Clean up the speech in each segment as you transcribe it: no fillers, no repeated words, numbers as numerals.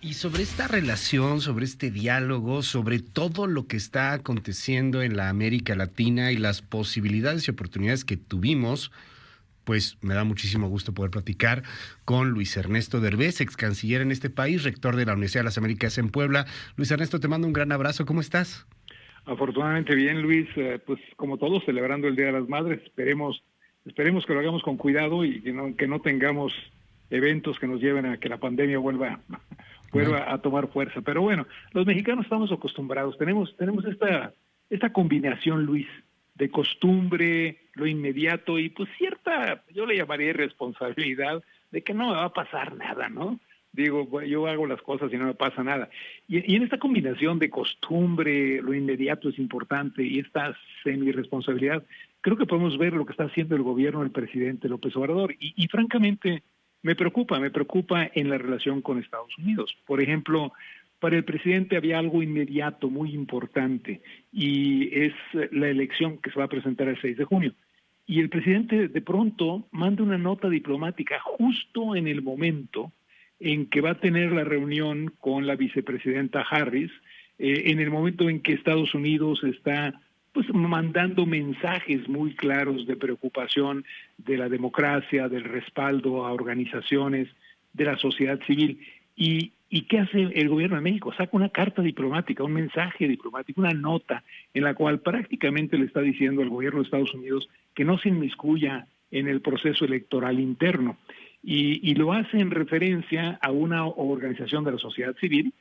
Y sobre esta relación, sobre este diálogo, sobre todo lo que está aconteciendo en la América Latina y las posibilidades y oportunidades que tuvimos, pues me da muchísimo gusto poder platicar con Luis Ernesto Derbez, ex canciller en este país, rector de la Universidad de las Américas en Puebla. Luis Ernesto, te mando un gran abrazo. ¿Cómo estás? Afortunadamente bien, Luis, pues como todos celebrando el Día de las Madres, esperemos que lo hagamos con cuidado y que no tengamos eventos que nos lleven a que la pandemia vuelva a tomar fuerza. Pero bueno, los mexicanos estamos acostumbrados, tenemos esta combinación, Luis, de costumbre, lo inmediato y pues cierta, yo le llamaría irresponsabilidad de que no me va a pasar nada, ¿no? Digo, bueno, yo hago las cosas y no me pasa nada. Y en esta combinación de costumbre, lo inmediato es importante y esta semi-responsabilidad, creo que podemos ver lo que está haciendo el gobierno del presidente López Obrador. Y francamente, me preocupa en la relación con Estados Unidos. Por ejemplo, para el presidente había algo inmediato, muy importante, y es la elección que se va a presentar el 6 de junio. Y el presidente de pronto manda una nota diplomática justo en el momento en que va a tener la reunión con la vicepresidenta Harris, en el momento en que Estados Unidos está pues mandando mensajes muy claros de preocupación de la democracia, del respaldo a organizaciones de la sociedad civil. ¿Y qué hace el gobierno de México? Saca una carta diplomática, un mensaje diplomático, una nota en la cual prácticamente le está diciendo al gobierno de Estados Unidos que no se inmiscuya en el proceso electoral interno. Y lo hace en referencia a una organización de la sociedad civil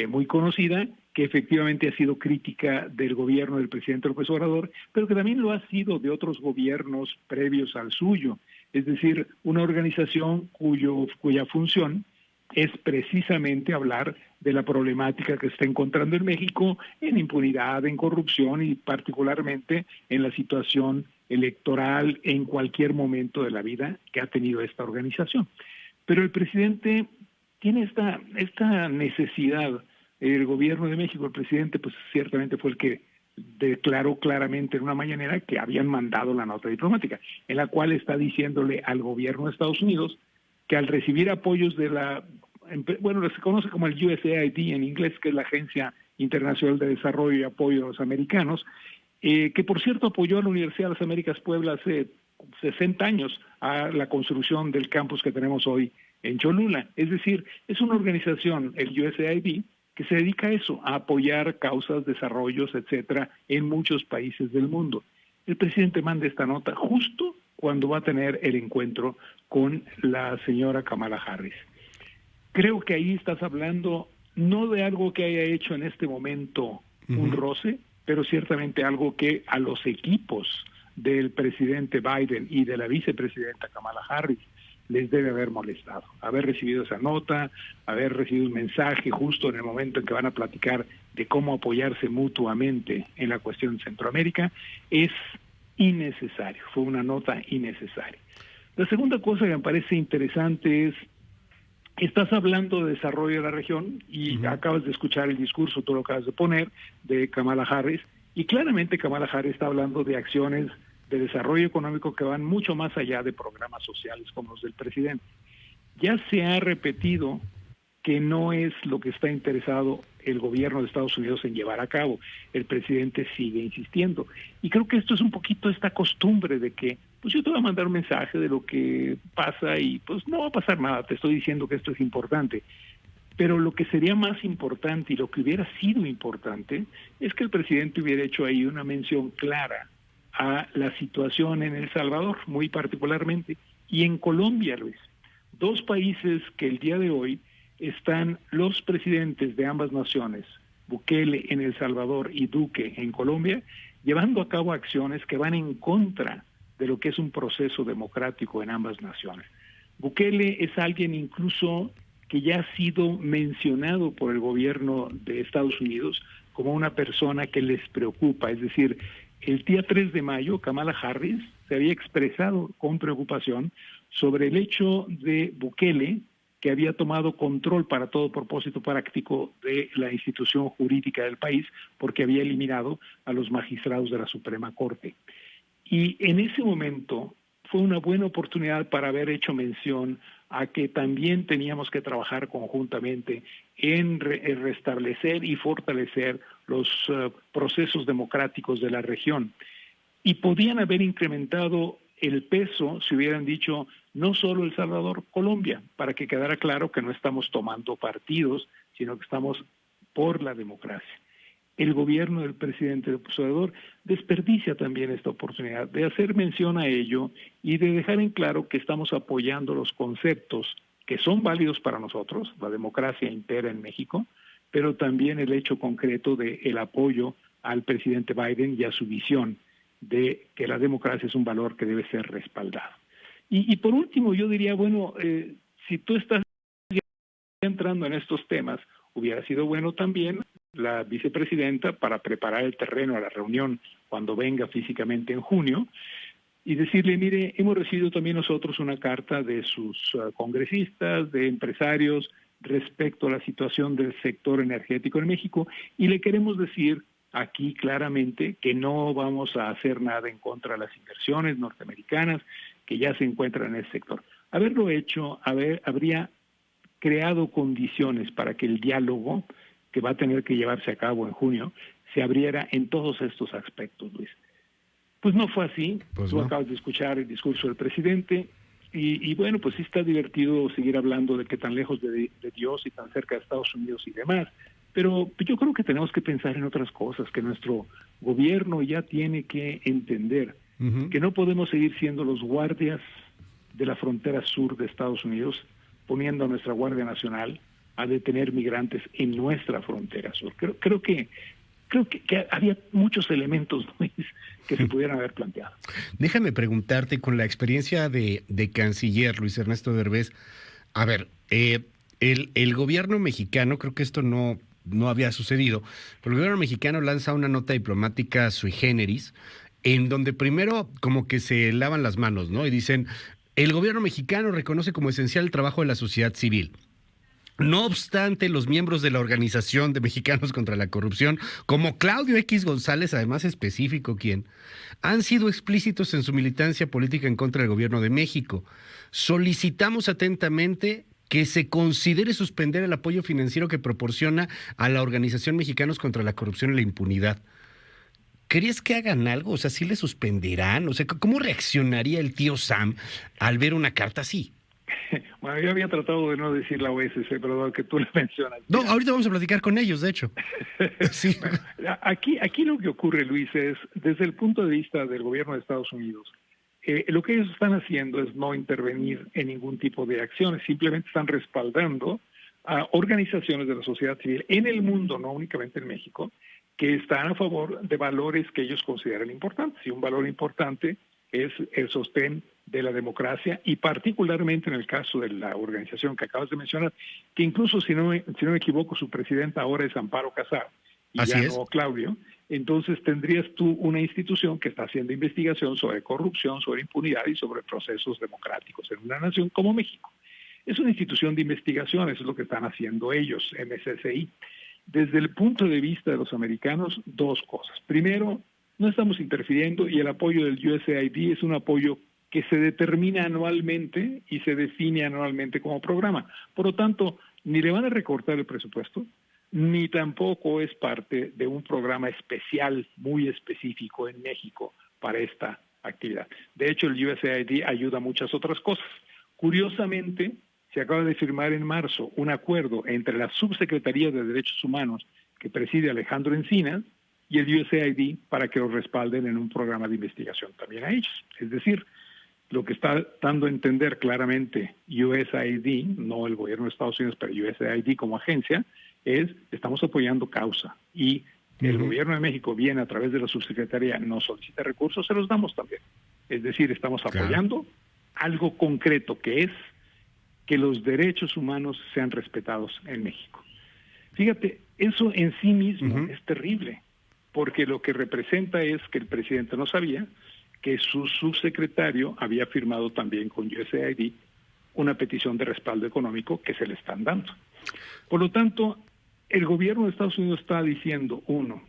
muy conocida, que efectivamente ha sido crítica del gobierno del presidente López Obrador, pero que también lo ha sido de otros gobiernos previos al suyo. Es decir, una organización cuya función es precisamente hablar de la problemática que se está encontrando en México en impunidad, en corrupción y particularmente en la situación electoral en cualquier momento de la vida que ha tenido esta organización. Pero el presidente tiene esta necesidad. El gobierno de México, el presidente, pues ciertamente fue el que declaró claramente en una mañanera que habían mandado la nota diplomática, en la cual está diciéndole al gobierno de Estados Unidos que al recibir apoyos de se conoce como el USAID en inglés, que es la Agencia Internacional de Desarrollo y Apoyo a los Americanos, que por cierto apoyó a la Universidad de las Américas Puebla hace 60 años a la construcción del campus que tenemos hoy en Cholula. Es decir, es una organización, el USAID, que se dedica a eso, a apoyar causas, desarrollos, etcétera, en muchos países del mundo. El presidente manda esta nota justo cuando va a tener el encuentro con la señora Kamala Harris. Creo que ahí estás hablando no de algo que haya hecho en este momento un roce, pero ciertamente algo que a los equipos del presidente Biden y de la vicepresidenta Kamala Harris les debe haber molestado. Haber recibido esa nota, haber recibido un mensaje justo en el momento en que van a platicar de cómo apoyarse mutuamente en la cuestión de Centroamérica, es innecesario, fue una nota innecesaria. La segunda cosa que me parece interesante es, estás hablando de desarrollo de la región y acabas de escuchar el discurso, tú lo acabas de poner, de Kamala Harris, y claramente Kamala Harris está hablando de acciones de desarrollo económico que van mucho más allá de programas sociales como los del presidente. Ya se ha repetido que no es lo que está interesado el gobierno de Estados Unidos en llevar a cabo. El presidente sigue insistiendo. Y creo que esto es un poquito esta costumbre de que, pues yo te voy a mandar un mensaje de lo que pasa y pues no va a pasar nada, te estoy diciendo que esto es importante. Pero lo que sería más importante y lo que hubiera sido importante es que el presidente hubiera hecho ahí una mención clara a la situación en El Salvador, muy particularmente, y en Colombia, Luis. Dos países que el día de hoy están los presidentes de ambas naciones, Bukele en El Salvador y Duque en Colombia, llevando a cabo acciones que van en contra de lo que es un proceso democrático en ambas naciones. Bukele es alguien incluso que ya ha sido mencionado por el gobierno de Estados Unidos como una persona que les preocupa, es decir, el día 3 de mayo, Kamala Harris se había expresado con preocupación sobre el hecho de Bukele, que había tomado control para todo propósito práctico de la institución jurídica del país, porque había eliminado a los magistrados de la Suprema Corte. Y en ese momento fue una buena oportunidad para haber hecho mención a que también teníamos que trabajar conjuntamente en restablecer y fortalecer los procesos democráticos de la región. Y podían haber incrementado el peso si hubieran dicho no solo El Salvador, Colombia, para que quedara claro que no estamos tomando partidos, sino que estamos por la democracia. El gobierno del presidente López Obrador desperdicia también esta oportunidad de hacer mención a ello y de dejar en claro que estamos apoyando los conceptos que son válidos para nosotros, la democracia impera en México, pero también el hecho concreto del apoyo al presidente Biden y a su visión de que la democracia es un valor que debe ser respaldado. Y por último, yo diría, bueno, si tú estás entrando en estos temas, hubiera sido bueno también la vicepresidenta para preparar el terreno a la reunión cuando venga físicamente en junio y decirle, mire, hemos recibido también nosotros una carta de sus congresistas, de empresarios respecto a la situación del sector energético en México y le queremos decir aquí claramente que no vamos a hacer nada en contra de las inversiones norteamericanas que ya se encuentran en el sector. Haberlo hecho, habría creado condiciones para que el diálogo que va a tener que llevarse a cabo en junio se abriera en todos estos aspectos, Luis. Pues no fue así. Pues Tú no. acabas de escuchar el discurso del presidente y bueno, pues sí está divertido seguir hablando de que tan lejos de Dios y tan cerca de Estados Unidos y demás, pero yo creo que tenemos que pensar en otras cosas, que nuestro gobierno ya tiene que entender que no podemos seguir siendo los guardias de la frontera sur de Estados Unidos, poniendo a nuestra Guardia Nacional a detener migrantes en nuestra frontera sur. Creo que había muchos elementos, Luis, que se pudieran haber planteado. Déjame preguntarte, con la experiencia de canciller Luis Ernesto Derbez, a ver, el gobierno mexicano, creo que esto no había sucedido, pero el gobierno mexicano lanza una nota diplomática sui generis, en donde primero como que se lavan las manos, ¿no? Y dicen, el gobierno mexicano reconoce como esencial el trabajo de la sociedad civil. No obstante, los miembros de la Organización de Mexicanos contra la Corrupción, como Claudio X González, además específico quién, han sido explícitos en su militancia política en contra del gobierno de México. Solicitamos atentamente que se considere suspender el apoyo financiero que proporciona a la Organización Mexicanos contra la Corrupción y la Impunidad. ¿Crees que hagan algo? O sea, ¿sí le suspenderán? O sea, ¿cómo reaccionaría el tío Sam al ver una carta así? Bueno, yo había tratado de no decir la OSC, pero que tú la mencionas. No, ahorita vamos a platicar con ellos, de hecho. Sí. Bueno, aquí lo que ocurre, Luis, es desde el punto de vista del gobierno de Estados Unidos, lo que ellos están haciendo es no intervenir en ningún tipo de acciones, simplemente están respaldando a organizaciones de la sociedad civil en el mundo, no únicamente en México, que están a favor de valores que ellos consideran importantes. Y un valor importante es el sostén de la democracia y particularmente en el caso de la organización que acabas de mencionar, que incluso si no me equivoco, su presidenta ahora es Amparo Casar y Así ya es. no Claudio, entonces tendrías tú una institución que está haciendo investigación sobre corrupción, sobre impunidad y sobre procesos democráticos en una nación como México. Es una institución de investigación, eso es lo que están haciendo ellos, MSCI. Desde el punto de vista de los americanos, dos cosas. Primero, no estamos interfiriendo y el apoyo del USAID es un apoyo que se determina anualmente y se define anualmente como programa. Por lo tanto, ni le van a recortar el presupuesto, ni tampoco es parte de un programa especial, muy específico en México para esta actividad. De hecho, el USAID ayuda a muchas otras cosas. Curiosamente, se acaba de firmar en marzo un acuerdo entre la Subsecretaría de Derechos Humanos que preside Alejandro Encinas y el USAID para que los respalden en un programa de investigación también a ellos. Es decir, lo que está dando a entender claramente USAID, no el gobierno de Estados Unidos, pero USAID como agencia, es estamos apoyando causa y el gobierno de México viene a través de la subsecretaría, nos solicita recursos, se los damos también. Es decir, estamos apoyando algo concreto que es que los derechos humanos sean respetados en México. Fíjate, eso en sí mismo es terrible, porque lo que representa es que el presidente no sabía que su subsecretario había firmado también con USAID una petición de respaldo económico que se le están dando. Por lo tanto, el gobierno de Estados Unidos está diciendo, uno,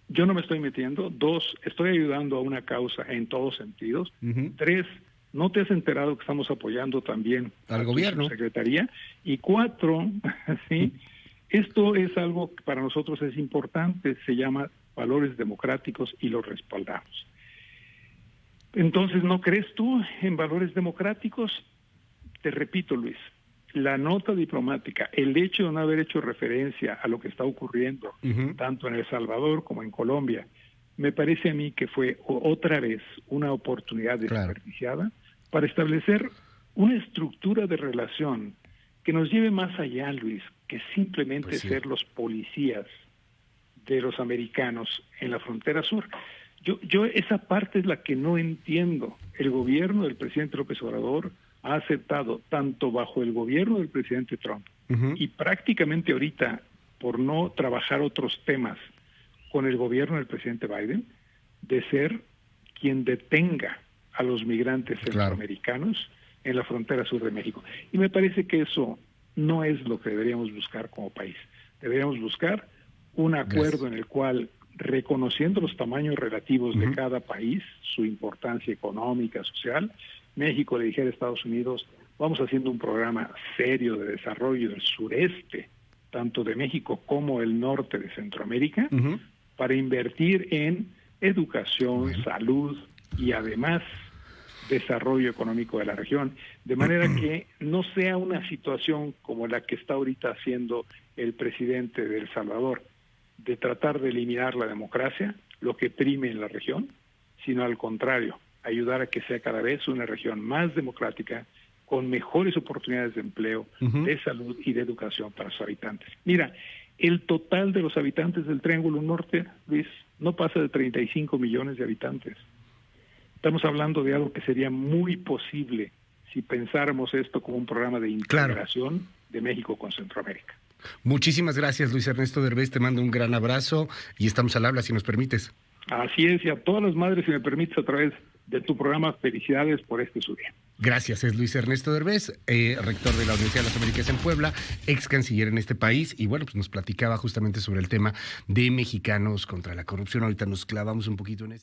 yo no me estoy metiendo, dos, estoy ayudando a una causa en todos sentidos, tres, no te has enterado que estamos apoyando también al gobierno, secretaría. Y 4, sí, esto es algo que para nosotros es importante, se llama valores democráticos y los respaldamos. Entonces, ¿no crees tú en valores democráticos? Te repito, Luis, la nota diplomática, el hecho de no haber hecho referencia a lo que está ocurriendo, tanto en El Salvador como en Colombia, me parece a mí que fue otra vez una oportunidad desperdiciada para establecer una estructura de relación que nos lleve más allá, Luis, que simplemente ser los policías de los americanos en la frontera sur. Yo esa parte es la que no entiendo. El gobierno del presidente López Obrador ha aceptado, tanto bajo el gobierno del presidente Trump y prácticamente ahorita, por no trabajar otros temas con el gobierno del presidente Biden, de ser quien detenga a los migrantes centroamericanos en la frontera sur de México. Y me parece que eso no es lo que deberíamos buscar como país. Deberíamos buscar un acuerdo en el cual, reconociendo los tamaños relativos de cada país, su importancia económica, social, México le dijera a Estados Unidos, vamos haciendo un programa serio de desarrollo del sureste, tanto de México como el norte de Centroamérica, para invertir en educación, salud y además desarrollo económico de la región, de manera que no sea una situación como la que está ahorita haciendo el presidente de El Salvador, de tratar de eliminar la democracia, lo que prime en la región, sino al contrario, ayudar a que sea cada vez una región más democrática, con mejores oportunidades de empleo, de salud y de educación para sus habitantes. Mira, el total de los habitantes del Triángulo Norte, Luis, no pasa de 35 millones de habitantes. Estamos hablando de algo que sería muy posible si pensáramos esto como un programa de integración de México con Centroamérica. Muchísimas gracias, Luis Ernesto Derbez, te mando un gran abrazo y estamos al habla, si nos permites. Así es, y a todas las madres, si me permites, a través de tu programa, felicidades por su día. Gracias, es Luis Ernesto Derbez, rector de la Universidad de las Américas en Puebla, ex canciller en este país, y bueno, pues nos platicaba justamente sobre el tema de mexicanos contra la corrupción. Ahorita nos clavamos un poquito en esto.